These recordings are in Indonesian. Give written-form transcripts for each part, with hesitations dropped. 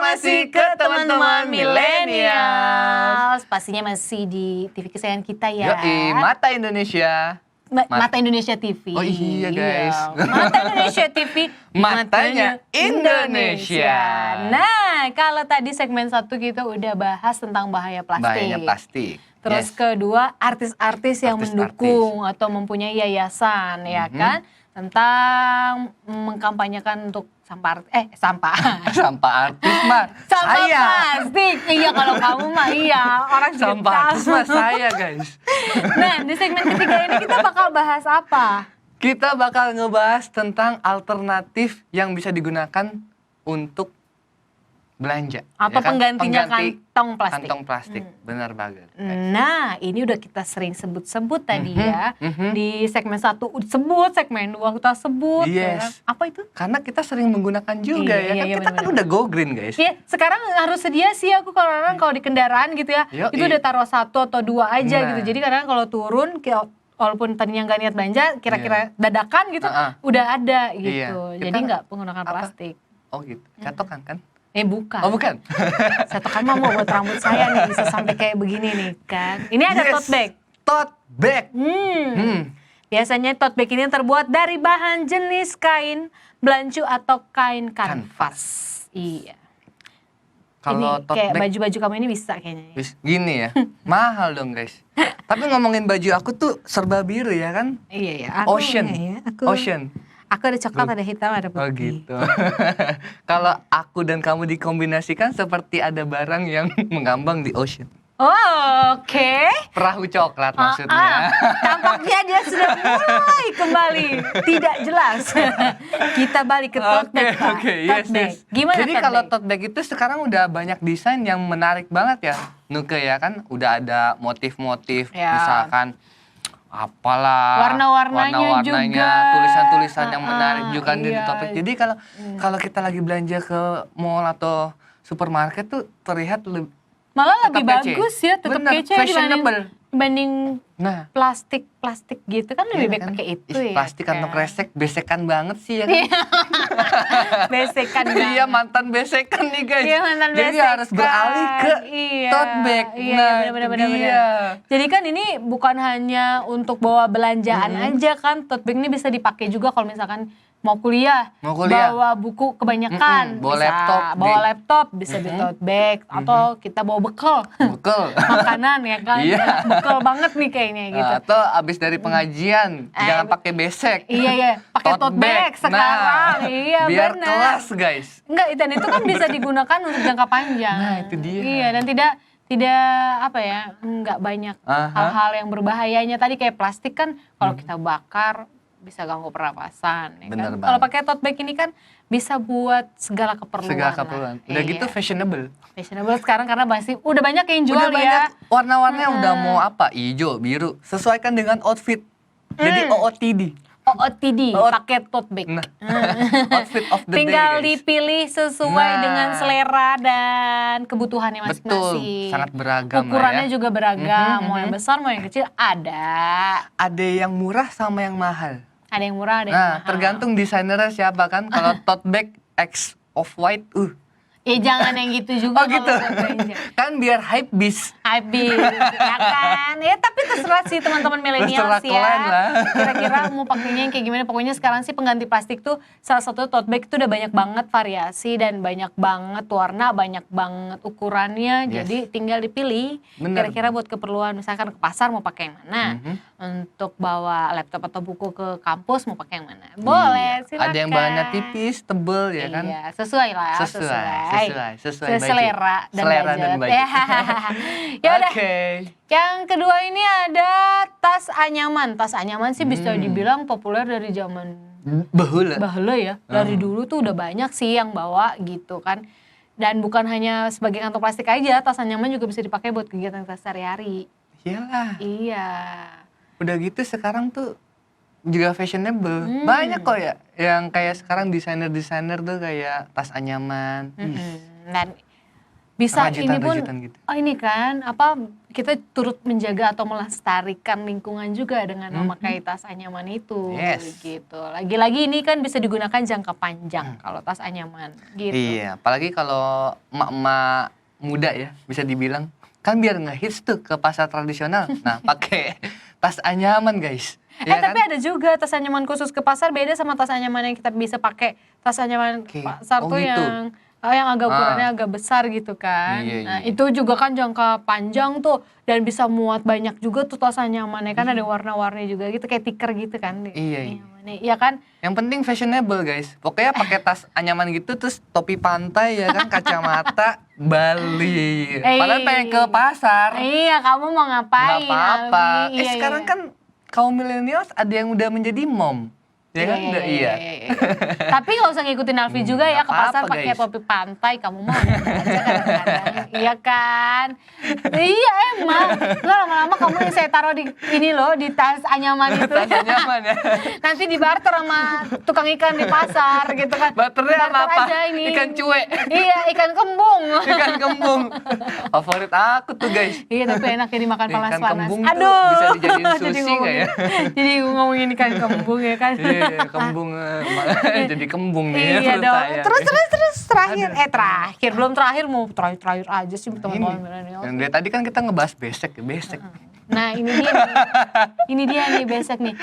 Informasi ke teman-teman milenials. Pastinya masih di TV kesayangan kita ya. Yoi, Mata Indonesia. Mata Indonesia TV. Oh iya guys. Mata Indonesia TV. Matanya Indonesia. Nah, kalau tadi segmen 1 kita udah bahas tentang bahaya plastik. Bahaya plastik. Terus kedua, artis-artis yang mendukung atau mempunyai yayasan, ya kan? Tentang mengkampanyekan untuk sampah artis mah saya. Plastik. Iya, kalau kamu mah iya, orang juga Sampah artis mah saya guys. Nah, di segmen ketiga ini kita bakal bahas apa? Kita bakal ngebahas tentang alternatif yang bisa digunakan untuk belanja atau ya kan? penggantinya Pengganti kantong plastik. Kantong plastik, benar banget. Nah, ini udah kita sering sebut-sebut tadi ya. Di segmen 1 sebut, segmen 2 kita sebut. Yes. Ya. Apa itu? Karena kita sering menggunakan juga Iya, kita kan udah go green guys. Iya, sekarang harus sedia sih aku kalau di kendaraan gitu ya. Yoi. Itu udah taruh 1 atau 2 aja Nah. gitu. Jadi kadang kalau turun walaupun tadinya nggak niat belanja, kira-kira dadakan gitu, udah ada gitu. Iya. Jadi nggak menggunakan plastik. Oh gitu, catokan kan? Bukan. Oh bukan? Catokan mah mau buat rambut saya nih, bisa sampai kayak begini nih kan. Ini ada tote bag. Tote bag. Biasanya tote bag ini terbuat dari bahan jenis kain belancu atau kain kanvas. Iya. Kalau ini tote kayak bag baju-baju kamu ini bisa kayaknya. gini ya, mahal dong guys. Tapi ngomongin baju aku tuh serba biru ya kan? Iya ya. Ocean. Ocean. Aku ada coklat, ada hitam, ada putih. Oh gitu. Kalau aku dan kamu dikombinasikan seperti ada barang yang mengambang di ocean. Oh, oke. Perahu coklat maksudnya. Tampaknya dia sudah mulai kembali tidak jelas. Kita balik ke tote bag. Oke, yes. Gimana jadi kalau tote bag itu sekarang udah banyak desain yang menarik banget ya, Nuke ya kan? Udah ada motif-motif, misalkan apalah warna-warnanya juga, tulisan-tulisan yang menarik juga di tote bag. Jadi kalau kita lagi belanja ke mall atau supermarket tuh terlihat malah lebih kece. bagus ya, tetap kece dibanding plastik gitu kan lebih baik pakai itu ya. Plastik kantong kresek, besekan banget sih ya kan. Besekan banget. Iya, mantan besekan nih guys. Iya, mantan besekan. Jadi harus beralih ke tote bag. Iya, benar. Jadi kan ini bukan hanya untuk bawa belanjaan aja kan, tote bag ini bisa dipakai juga kalau misalkan mau kuliah, bawa buku kebanyakan, bawa laptop bisa di tote bag, atau kita bawa bekal makanan ya kan, bekal banget nih kayaknya gitu. Atau abis dari pengajian jangan pakai besek, pakai tote bag sekarang, biar kelas guys. Enggak, dan itu kan bisa digunakan untuk jangka panjang. Nah itu dia. Iya, dan tidak apa ya, nggak banyak hal-hal yang berbahayanya. Tadi kayak plastik kan kalau kita bakar bisa ganggu pernapasan. Ya kan? Kalau pakai tote bag ini kan bisa buat segala keperluan. Udah gitu fashionable. Fashionable sekarang karena udah banyak yang jual udah ya. Banyak warna-warnanya udah mau apa, hijau, biru, sesuaikan dengan outfit. Jadi OOTD, pakai tote bag. Outfit of the tinggal day, dipilih sesuai dengan selera dan kebutuhannya masing-masing. Betul, sangat beragam. Ukurannya juga beragam, mau yang besar, mau yang kecil ada. Ada yang murah sama yang mahal. Ada yang murah, ada yang mahal. Tergantung desainernya siapa kan. Kalau tote bag X Off-White, jangan yang gitu juga. Oh gitu. Kan biar hype bis, ya kan. Ya tapi terserah sih teman-teman milenials ya. Kira-kira mau pakainya yang kayak gimana. Pokoknya sekarang sih pengganti plastik tuh salah satu tote bag tuh udah banyak banget variasi dan banyak banget warna, banyak banget ukurannya. Jadi tinggal dipilih. Kira-kira buat keperluan misalkan ke pasar mau pakai yang mana. Untuk bawa laptop atau buku ke kampus mau pakai yang mana. Boleh, silakan. Ada yang bahannya tipis, tebel ya kan. Iya, sesuai lah. Sesuai selera dan budget. Ya udah. Yang kedua ini ada tas anyaman. Tas anyaman sih bisa dibilang populer dari zaman bahula ya. Dari dulu tuh udah banyak sih yang bawa gitu kan. Dan bukan hanya sebagai kantong plastik aja, tas anyaman juga bisa dipakai buat kegiatan kita sehari-hari. Iyalah. Iya. Udah gitu sekarang tuh juga fashionable. Banyak kok ya yang kayak sekarang desainer tuh kayak tas anyaman. Dan bisa ini pun gitu. ini kan apa kita turut menjaga atau melestarikan lingkungan juga dengan memakai tas anyaman itu gitu. Lagi-lagi ini kan bisa digunakan jangka panjang kalau tas anyaman gitu. Iya, apalagi kalau emak-emak muda ya bisa dibilang kan biar ngehits tuh ke pasar tradisional. Nah, pakai tas anyaman, guys. Ya tapi kan? ada juga tas anyaman khusus ke pasar beda sama tas anyaman yang kita bisa pakai tas anyaman pasar tuh gitu. yang agak ukurannya agak besar gitu kan. Iya. Nah, itu juga kan jangka panjang tuh dan bisa muat banyak juga tuh tas anyamannya kan ada warna-warni juga gitu kayak tikar gitu kan. Iya kan? Yang penting fashionable, guys. Pokoknya pakai tas anyaman gitu terus topi pantai ya kan, kacamata Bali. Padahal pengen ke pasar. Iya, kamu mau ngapain? Nggak apa-apa. Iya, sekarang kan kaum milenials ada yang udah menjadi mom. Ya kan? Iya. Tapi gak usah ngikutin Alfi juga ya ke pasar pakai topi pantai, kamu mau aja kadang-kadang. Iya kan? Iya emang. Nggak lama-lama kamu yang saya taruh di ini loh, di tas anyaman itu. Tas anyaman ya. Nanti dibarter sama tukang ikan di pasar gitu kan. Barternya sama apa? Aja ini. Ikan cuek. Iya, ikan kembung. Ikan kembung. Favorit aku tuh, guys. Iya, tapi enak ya dimakan panas-panas. Ikan kembung Aduh. tuh bisa dijadiin sushi nggak ya? Jadi ngomongin ikan kembung ya kan. Kembung jadi kembung nih iya dong. saya. Terus terakhir belum terakhir mau terakhir aja sih teman-teman milenial. Yang dari tadi kan kita ngebahas basic. Nah ini dia nih basic nih.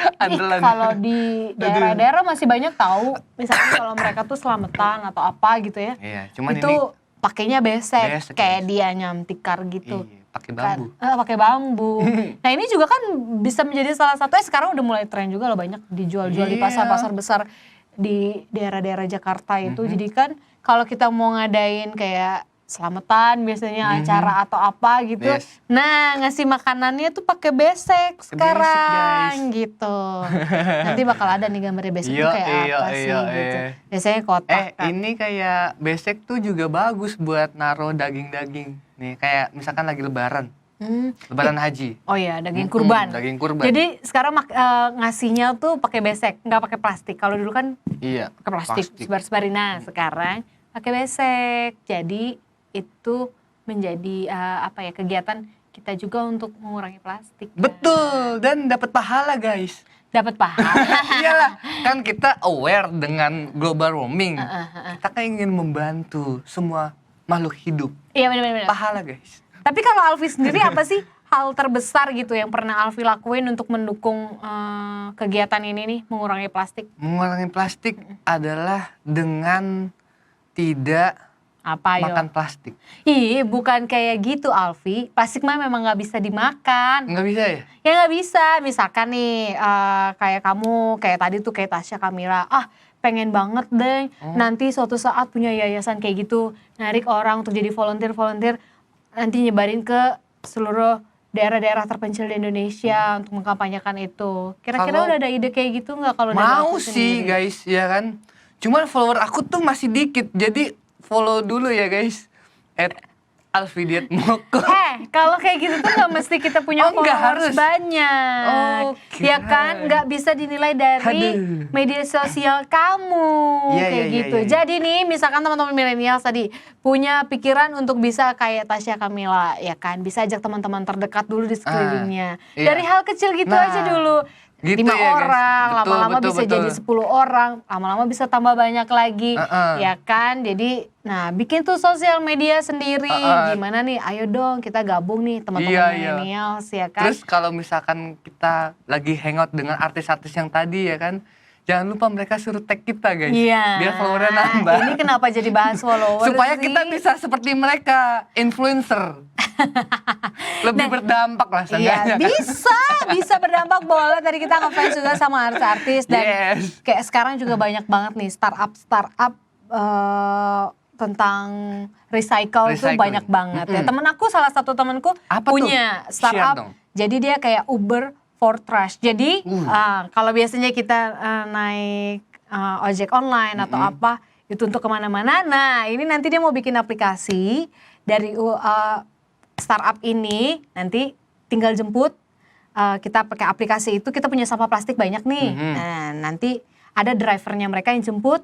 Kalau di daerah-daerah masih banyak tahu misalnya kalau mereka tuh selamatan atau apa gitu ya. Iya, cuman itu pakainya basic kayak dia nyam tikar gitu. Iya. Pakai bambu. Pakai bambu. Nah ini juga kan bisa menjadi salah satu. Sekarang udah mulai tren juga loh banyak dijual-jual di pasar-pasar besar di daerah-daerah Jakarta itu. Jadi kan kalau kita mau ngadain kayak selamatan biasanya acara atau apa gitu. Nah ngasih makanannya tuh pakai besek sekarang gitu. Nanti bakal ada nih gambarnya besek tuh kayak apa sih gitu. Biasanya kotak kan. Ini kayak besek tuh juga bagus buat naruh daging-daging. Nih kayak misalkan lagi lebaran. Lebaran haji. Oh iya, daging kurban. Daging kurban. Jadi sekarang ngasihnya tuh pakai besek, nggak pakai plastik. Kalau dulu kan pakai plastik, sebar-sebarin. Nah, sekarang pakai besek. Jadi itu menjadi kegiatan kita juga untuk mengurangi plastik. Betul, dan dapat pahala, guys. Dapat pahala. Iyalah, kan kita aware dengan global warming. Kita kan ingin membantu semua makhluk hidup. Iya benar-benar. Pahala, guys. Tapi kalau Alfi sendiri apa sih hal terbesar gitu yang pernah Alfi lakuin untuk mendukung kegiatan ini nih, mengurangi plastik? Mengurangi plastik adalah dengan tidak makan plastik. Ih, bukan kayak gitu Alfi. Plastik mah memang nggak bisa dimakan. Nggak bisa ya? Ya nggak bisa. Misalkan nih kayak kamu, kayak tadi tuh kayak Tasya Kamila. Pengen banget deh nanti suatu saat punya yayasan kayak gitu. Narik orang untuk jadi volunteer. Nanti nyebarin ke seluruh daerah-daerah terpencil di Indonesia untuk mengkampanyekan itu. Kira-kira udah ada ide kayak gitu nggak kalau mau sih guys, ya kan? Cuman follower aku tuh masih dikit, jadi follow dulu ya guys. @alfidiatmoko. Kalau kayak gitu tuh nggak mesti kita punya followers banyak. Ya kan, nggak bisa dinilai dari media sosial kamu kayak gitu. Jadi nih, misalkan teman-teman milenial tadi punya pikiran untuk bisa kayak Tasya Kamila, ya kan, bisa ajak teman-teman terdekat dulu di sekelilingnya. Dari hal kecil gitu aja dulu. Gitu 5 orang, lama-lama bisa jadi 10 orang, lama-lama bisa tambah banyak lagi, ya kan? Jadi, bikin tuh sosial media sendiri, gimana nih? Ayo dong kita gabung nih teman-teman millennials, ya kan? Terus kalau misalkan kita lagi hangout dengan artis-artis yang tadi, ya kan? Jangan lupa mereka suruh tag kita guys, biar followernya nambah. Ini kenapa jadi bahas follower supaya sih? kita bisa seperti mereka, influencer. Lebih berdampak lah seenggaknya. Iya, bisa berdampak, boleh. Tadi kita ngefans juga sama artis-artis dan kayak sekarang juga banyak banget nih startup tentang recycle itu banyak banget ya. Temen aku, salah satu temenku punya startup. Jadi dia kayak Uber for trash. Jadi kalau biasanya kita naik ojek online atau apa itu untuk kemana-mana. Nah ini nanti dia mau bikin aplikasi dari startup ini, nanti tinggal jemput, kita pakai aplikasi itu, kita punya sampah plastik banyak nih. Nah nanti ada drivernya mereka yang jemput,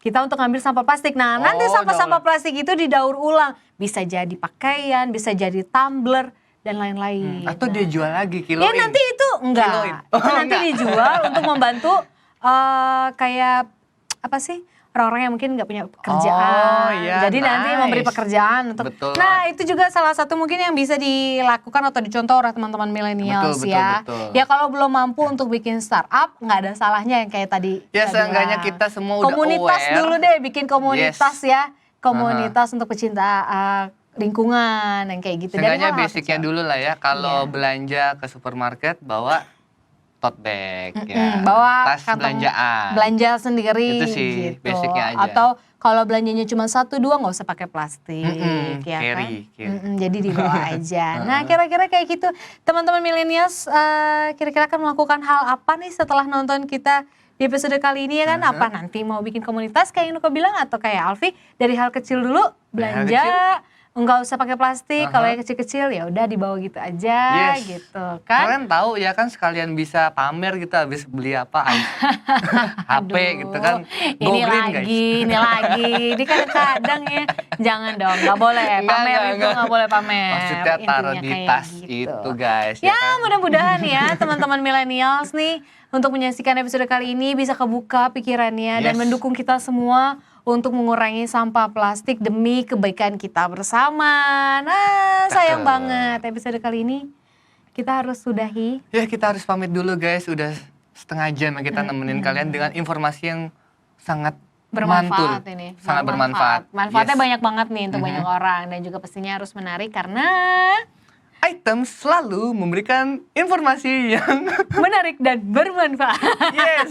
kita untuk ngambil sampah plastik. Nah, nanti Oh, sampah-sampah plastik itu didaur ulang. Bisa jadi pakaian, bisa jadi tumbler, dan lain-lain. Atau dia jual lagi, Ya kiloin. nanti itu enggak. Kiloin. Itu nanti enggak. dijual untuk membantu kayak apa sih? Orang-orang yang mungkin nggak punya pekerjaan. Oh, iya, Jadi nanti memberi nice. pekerjaan untuk. Betul. Nah, itu juga salah satu mungkin yang bisa dilakukan atau dicontoh oleh teman-teman milenials Betul, ya. betul. Ya kalau belum mampu untuk bikin startup, nggak ada salahnya yang kayak tadi. Ya, saya seenggaknya bilang. kita semua udah komunitas aware. dulu deh, bikin komunitas Yes. ya. Komunitas untuk pecinta lingkungan yang kayak gitu. Dari Seenggaknya hal-hal basicnya kecil. dulu lah ya. Kalau Iya. belanja ke supermarket bawa tote bag ya. Bawa Tas kantong belanjaan. belanja sendiri Itu sih gitu. basicnya aja. Atau kalau belanjanya cuma 1-2 nggak usah pakai plastik ya carry. kan. Jadi dibawa aja. Nah, kira-kira kayak gitu. Teman-teman millennials kira-kira akan melakukan hal apa nih setelah nonton kita di episode kali ini ya kan? Apa nanti mau bikin komunitas kayak yang Nuka bilang atau kayak Alfi dari hal kecil dulu Dari hal belanja nggak usah pakai plastik. Kalau yang kecil-kecil ya udah dibawa gitu aja Yes. gitu kan. Kalian tahu ya kan sekalian bisa pamer kita habis beli apa HP gitu kan. Go Ini green, lagi, guys. ini lagi. Ini kadang-kadang ya, jangan dong, nggak boleh pamer itu nggak boleh pamer. Maksudnya taruh Intinya di kayak tas gitu. itu guys. Ya kan? mudah-mudahan ya teman-teman millennials nih untuk menyaksikan episode kali ini bisa kebuka pikirannya dan Yes. mendukung kita semua untuk mengurangi sampah plastik demi kebaikan kita bersama. Nah, sayang Betul. banget episode kali ini kita harus sudahi. Ya kita harus pamit dulu guys. Udah setengah jam ya kita nemenin kalian dengan informasi yang sangat mantul. Bermanfaat ini. Sangat bermanfaat. Manfaatnya Yes. banyak banget nih untuk banyak orang dan juga pastinya harus menarik karena Item selalu memberikan informasi yang menarik dan bermanfaat. yes.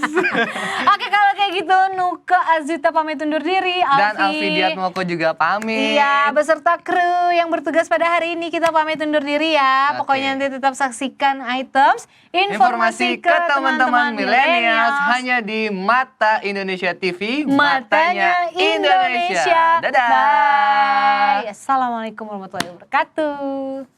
Oke kalau kayak gitu Nuka Azita pamit undur diri. Dan Alfi Diatmoko juga pamit. Iya beserta kru yang bertugas pada hari ini kita pamit undur diri ya. Oke. Pokoknya nanti tetap saksikan items Informasi ke teman-teman milenials hanya di Mata Indonesia TV, Matanya Indonesia. Dadah. Bye. Assalamualaikum warahmatullahi wabarakatuh.